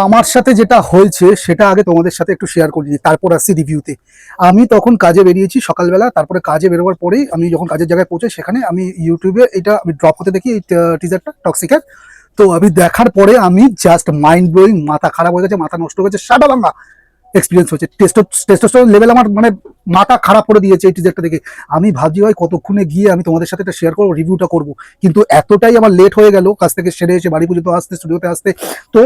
আমার সাথে যেটা হয়েছে সেটা আগে তোমাদের সাথে একটু শেয়ার করি, তারপর আসছি রিভিউতে। আমি তখন কাজে বেরিয়েছি সকালবেলা, তারপরে কাজে বেরোবার পরেই আমি যখন কাজের জায়গায় পৌঁছে সেখানে আমি ইউটিউবে এটা আমি ড্রপ হতে দেখি এই টিজারটা টক্সিকের। তো আমি দেখার পরে আমি জাস্ট মাইন্ড ব্লোয়িং, মাথা খারাপ হয়ে গেছে, মাথা নষ্ট হয়ে গেছে, সাদা ভাঙা এক্সপিরিয়েন্স হচ্ছে। টেস্টোস্টেরন লেভেল আমার মানে মাথা খারাপ করে দিয়েছে এই টিজারটা দেখে। আমি ভাবছি ভাই কতক্ষণে গিয়ে আমি তোমাদের সাথে এটা শেয়ার করবো, রিভিউটা করবো, কিন্তু এতটাই আমার লেট হয়ে গেল কাজ থেকে সেরে এসে বাড়ি পর্যন্ত আসতে, স্টুডিওতে আসতে। তো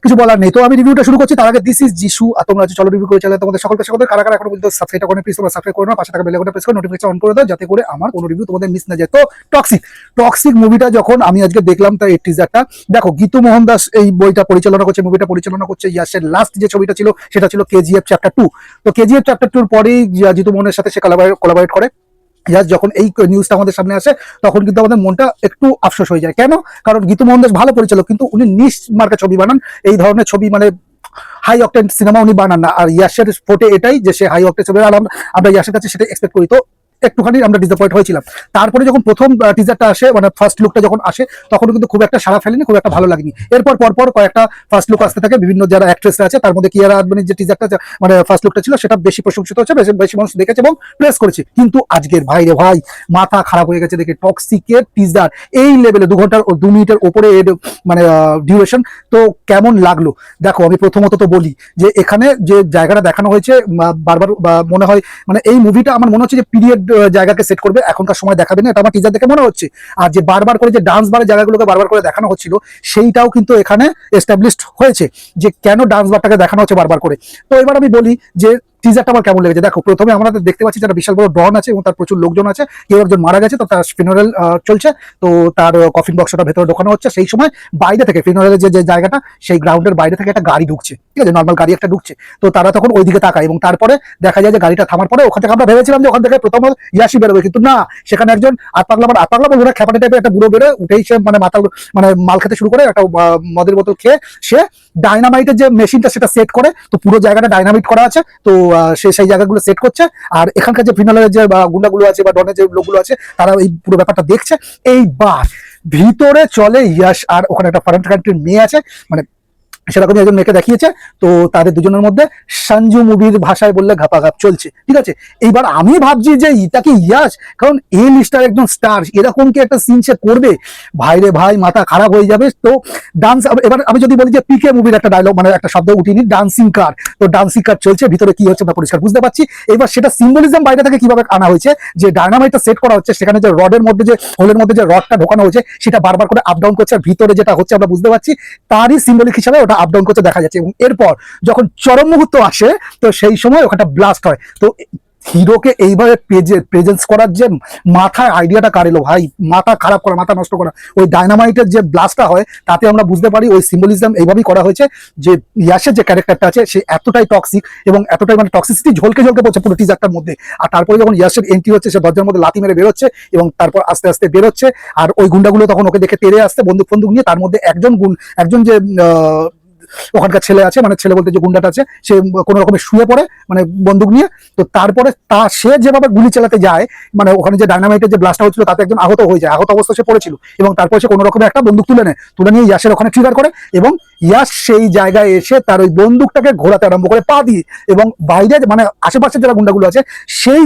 কিছু বলার নেই। তো আমি রিভিউটা শুরু করছি। তার আগে দিস ইজ যিশু, আর তোমরা চলো রিভিউ করে চলে। তোমাদের সকলকে সকলকে কারা কারা এখনো পর্যন্ত সাবস্ক্রাইব করে প্লিজ তোমরা সাবস্ক্রাইব করে নাও, পাশে থাকা বেল আইকনটা প্রেস করে নোটিফিকেশন অন করে দাও, যাতে করে আমার কোনো রিভিউ তোমাদের মিস না যায়। তো টক্সিক টক্সিক মুভিটা যখন আমি আজকে দেখলাম, তাই এই টিজারটা দেখো, গীতু মোহন দাস এই বইটা পরিচালনা করছে, মুভিটা পরিচালনা করছে। ইয়াসের লাস্ট যে ছবিটা ছিল সেটা ছিল কেজিএফ চ্যাপ্টার 2। তো কেজিএফ চ্যাপ্টার 2 পরেই জিতু মোহনের সাথে সে কোলাবরেট করে। যখন এই নিউজটা আমাদের সামনে আসে তখন কিন্তু আমাদের মনটা একটু আফসোস হয়ে যায়। কেন? কারণ গীতু মোহন দাস ভালো পরিচালক, কিন্তু উনি নিশ মার্কা ছবি বানান, এই ধরনের ছবি মানে হাই অকটেন সিনেমা উনি বানান না। আর ইয়াসের ফোটে এটাই যে সে হাই অকটেন ছবি, আর আমরা ইয়াসের কাছে সেটা এক্সপেক্ট করি। তো একটুখানি আমরা ডিসঅ্যাপয়েন্ট হয়েছিলাম। তারপরে যখন প্রথম টিজারটা আসে, মানে ফার্স্ট লুকটা যখন আসে, তখন কিন্তু খুব একটা সাড়া ফেলেনি, খুব একটা ভালো লাগেনি। এরপর পরপর কয়েকটা ফার্স্ট লুক আসতে থাকে, বিভিন্ন যারা অ্যাক্ট্রেসরা আছে তার মধ্যে কিয়ারা আদবানির যে টিজারটা মানে ফার্স্ট লুকটা ছিল সেটা বেশি প্রশংসিত হচ্ছে, বেশি বেশি মানুষ দেখেছে এবং প্রেস করেছে। কিন্তু আজকের ভাই রে ভাই, মাথা খারাপ হয়ে গেছে দেখে। টক্সিকের টিজার এই লেভেলে 2 মিনিটের ওপরে মানে ডিউরেশন, তো কেমন লাগলো দেখো। আমি প্রথমত তো বলি যে এখানে যে জায়গাটা দেখানো হয়েছে বারবার মনে হয় মানে এই মুভিটা আমার মনে হচ্ছে যে পিরিয়ড জায়গাকে সেট করবে, এখনকার সময় দেখাবে না, এটা আমার টিজার দেখে মনে হচ্ছে। আর যে বারবার করে যে ডান্স বারের জায়গাগুলোকে বারবার করে দেখানো হচ্ছিল, সেইটাও কিন্তু এখানে এস্টাবলিশড হয়েছে যে কেন ডান্স বারটাকে দেখানো হচ্ছে বারবার করে। তো এবার আমি বলি যে টিজারটা আমার কেমন লেগেছে। দেখো, প্রথমে আমরা দেখতে পাচ্ছি যারা বিশাল বড় ডন আছে এবং তার প্রচুর লোকজন আছে। কেউ একজন মারা গেছে, তো তার ফিনারেল চলছে, তো তার কফিন বক্সটা ভেতরে ঢোকানো হচ্ছে। সেই সময় বাইরে থেকে ফিনারেলের যে জায়গাটা, সেই গ্রাউন্ডের বাইরে থেকে একটা গাড়ি ঢুকছে, ঠিক আছে, নর্মাল গাড়ি একটা ঢুকছে। তো তারা তখন ওইদিকে তাকায় এবং তারপরে দেখা যায় যে গাড়িটা থামার পরে ওখান থেকে আমরা ভেবেছিলাম যে ওখান থেকে প্রথম ইয়াসি বেরোবে, কিন্তু না, সেখানে একজন আতপাগলা বলবো না, খ্যাপাটে টাইপের একটা বুড়ো বেরোয়, উঠেই সে মানে মাথা মানে মাল খেতে শুরু করে, একটা মদের বোতল খেয়ে সে ডাইনামাইটের যে মেশিনটা সেটা সেট করে। তো পুরো জায়গাটা ডাইনামাইট করা আছে, তো সে সেই জায়গাগুলো সেট করছে। আর এখানকার যে ফিনালের যে গুন্ডাগুলো আছে বা ডনের যে লোকগুলো আছে, তারা এই পুরো ব্যাপারটা দেখছে। এইবার ভিতরে চলে ইয়াশ, আর ওখানে একটা ফরেন কান্ট্রির মেয়ে আছে, মানে সেরকমই একজন মেয়েকে দেখিয়েছে। তো তাদের দুজনের মধ্যে সঞ্জু মুভির ভাষায় বললে ঘাপাঘাপ চলছে, ঠিক আছে। এইবার আমি ভাবছি যে এটা কি ইয়াশ, কারণ এই লিস্টার একজন স্টার, এরকম কি একটা সিন সে করবে? ভাইরে ভাই, মাথা খারাপ হয়ে যাবে। তো ডান্স, এবার আমি যদি বলি যে পিকে মুভির একটা ডায়লগ মানে একটা শব্দ উঠিনি, ডান্সিং কার। তো ডান্সিং কার চলছে, ভিতরে কি হচ্ছে আমরা পরিষ্কার বুঝতে পারছি। এবার সেটা সিম্বলিজম বাইরে থেকে কিভাবে আনা হয়েছে, যে ডায়নামাইটটা সেট করা হচ্ছে, সেখানে যে রডের মধ্যে যে হোলের মধ্যে যে রডটা ঢোকানো হয়েছে সেটা বারবার করে আপ ডাউন করছে, আর ভিতরে যেটা হচ্ছে আমরা বুঝতে পারছি তারই সিম্বলিক হিসাবে ওটা আপ ডাউন করতে দেখা যাচ্ছে। এবং এরপর যখন চরম মুহূর্ত আসে, তো সেই সময় ওখানটা ব্লাস্ট হয়। তো হিরোকে এইভাবে প্রেজেন্স করার যে মাথায় আইডিয়াটা কার এলো ভাই, মাথা খারাপ করা, মাথা নষ্ট করা। ওই ডায়নামাইটের যে ব্লাস্টটা হয় তাতে আমরা বুঝতে পারি ওই সিম্বলিজম এইভাবেই করা হয়েছে যে ইয়াসের যে ক্যারেক্টারটা আছে সে এতটাই টক্সিক এবং এতটাই মানে টক্সিসিটি ঝলকে ঝলকে পড়ছে পুরো টিজারটার মধ্যে। আর তারপরে যখন ইয়াসের এন্ট্রি হচ্ছে, সে দরজার মধ্যে লাথি মেরে বেরোচ্ছে এবং তারপর আস্তে আস্তে বেরোচ্ছে। আর ওই গুন্ডাগুলো তখন ওকে দেখে তেড়ে আসতে বন্দুক ফন্দুক নিয়ে, তার মধ্যে একজন যে ওখানকার ছেলে আছে, মানে ছেলে বলতে যে গুন্ডাটা আছে, সে কোনো রকমের শুয়ে পড়ে মানে বন্দুক নিয়ে। তো তারপরে সে যেভাবে গুলি চালাতে যায়, মানে ওখানে যে ডায়নামাইটের যে ব্লাস্টটা হচ্ছিল তাতে একজন আহত হয়ে যায়, আহত অবস্থা সে পড়েছিল। এবং তারপর সে কোনো রকমের একটা বন্দুক তুলে নিয়ে ইয়াসের ওখানে ট্রিগার করে, এবং ইয়াস সেই জায়গায় এসে তার ওই বন্দুকটাকে ঘোরাতে আরম্ভ করে পা দিয়ে, এবং বাইরে মানে আশেপাশে যারা গুন্ডাগুলো আছে সেই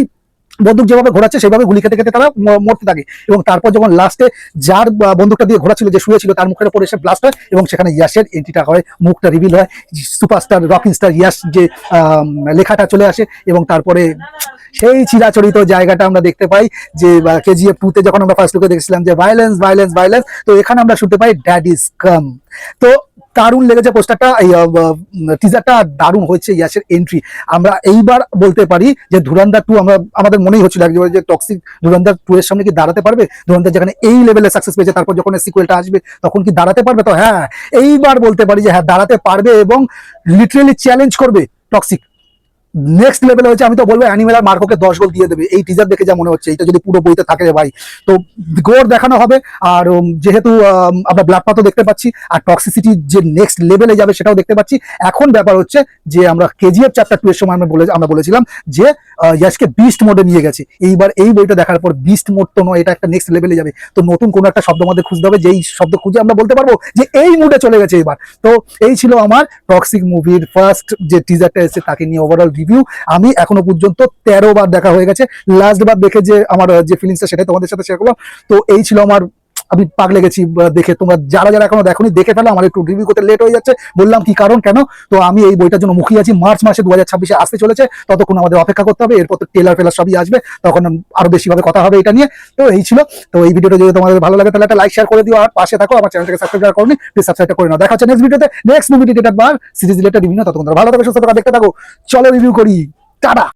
বন্দুক যেভাবে ঘোরাচ্ছে সেভাবে গুলি খেতে খেতে তারা মরতে থাকে। এবং তারপর যখন লাস্টে যার বন্দুকটা দিয়ে ঘোরাচ্ছিল, যে শুয়েছিল, তার মুখের উপর এসে ব্লাস্ট হয় এবং সেখানে ইয়াসের এন্ট্রিটা হয়, মুখটা রিভিল হয়, সুপারস্টার রকিং স্টার ইয়াস যে লেখাটা চলে আসে। এবং তারপরে সেই চিরাচরিত জায়গাটা আমরা দেখতে পাই যে কেজিএফ 2 তে যখন আমরা ফার্স্ট লুকে দেখছিলাম যে ভায়োলেন্স ভায়োলেন্স ভায়োলেন্স, তো এখানে আমরা শুনতে পাই ড্যাড ইজ কাম। তো দারুণ লেগেছে পোস্টারটা, টিজারটা দারুণ হয়েছে ইয়াসের এন্ট্রি। আমরা এইবার বলতে পারি যে ধুরন্ধর 2 আমাদের মনেই হচ্ছিল একবার যে টক্সিক ধুরন্ধর 2 এর সামনে কি দাঁড়াতে পারবে। ধুরন্ধর যেখানে এই লেভেলে সাকসেস পেয়েছে, তারপর যখন সিকুয়েলটা আসবে তখন কি দাঁড়াতে পারবে? তো হ্যাঁ, এইবার বলতে পারি যে হ্যাঁ দাঁড়াতে পারবে এবং লিটারেলি চ্যালেঞ্জ করবে টক্সিক। নেক্সট লেভেল হয়েছে। আমি তো বলবো অ্যানিমেল আর মার্কোকে 10 গোল দিয়ে দেবে এই টিজার দেখে যা মনে হচ্ছে। এটা যদি পুরো বইতে থাকে রে ভাই, তো গোর দেখানো হবে। আর যেহেতু আমরা ব্লাড পাথও দেখতে পাচ্ছি আর টক্সিসিটি যে নেক্সট লেভেলে যাবে সেটাও দেখতে পাচ্ছি। এখন ব্যাপার হচ্ছে যে আমরা কেজিএফ চ্যাপ্টার 2 এর সময় আমরা বলেছিলাম যে ইয়াশকে বিস্ট মোডে নিয়ে গেছে। এইবার এই বইটা দেখার পর বিস্ট মোড তো নয়, এটা একটা নেক্সট লেভেলে যাবে। তো নতুন কোনো একটা শব্দ আমাদের খুঁজতে হবে, যেই শব্দ খুঁজে আমরা বলতে পারবো যে এই মুডে চলে গেছে এবার। তো এই ছিল আমার টক্সিক মুভির ফার্স্ট যে টিজারটা এসেছে তাকে নিয়ে ওভারঅল রিভিউ। আমি এখনো পর্যন্ত 13 বার দেখা হয়ে গেছে। লাস্ট বার দেখে যে আমার যে ফিলিংসটা সেটাই তোমাদের সাথে শেয়ার করলাম। তো এই ছিল আমার, আমি পাগলে গেছি দেখে। তোমরা যারা যারা এখনো দেখোনি দেখে ফেলো, আমার একটু রিভিউ করতে লেট হয়ে যাচ্ছে, বললাম কি কারণ কেন। তো আমি এই বইটার জন্য মুখিয়ে আছি। মার্চ মাসে 2026 আসতে চলেছে, ততক্ষণ আমাদের অপেক্ষা করতে হবে। এরপর তো টেলার ফেলার সবই আসবে, তখন আরো বেশিভাবে কথা হবে এটা নিয়ে। তো এই ছিল। তো এই ভিডিওটা যদি তোমাদের ভালো লাগে তাহলে একটা লাইক শেয়ার করে দিও, আর পাশে থাকো। আমার চ্যানেলটাকে সাবস্ক্রাইব করনি, প্লিজ সাবস্ক্রাইব করে নাও। দেখা হচ্ছে নেক্সট ভিডিওতে, নেক্সট মুভি রিলেটেড বা সিরিজ রিলেটেড রিভিউ। ততক্ষণ ভালো থাকো, সুস্থ থাকো, দেখতে থাকো। চলো রিভিউ করি। টাটা।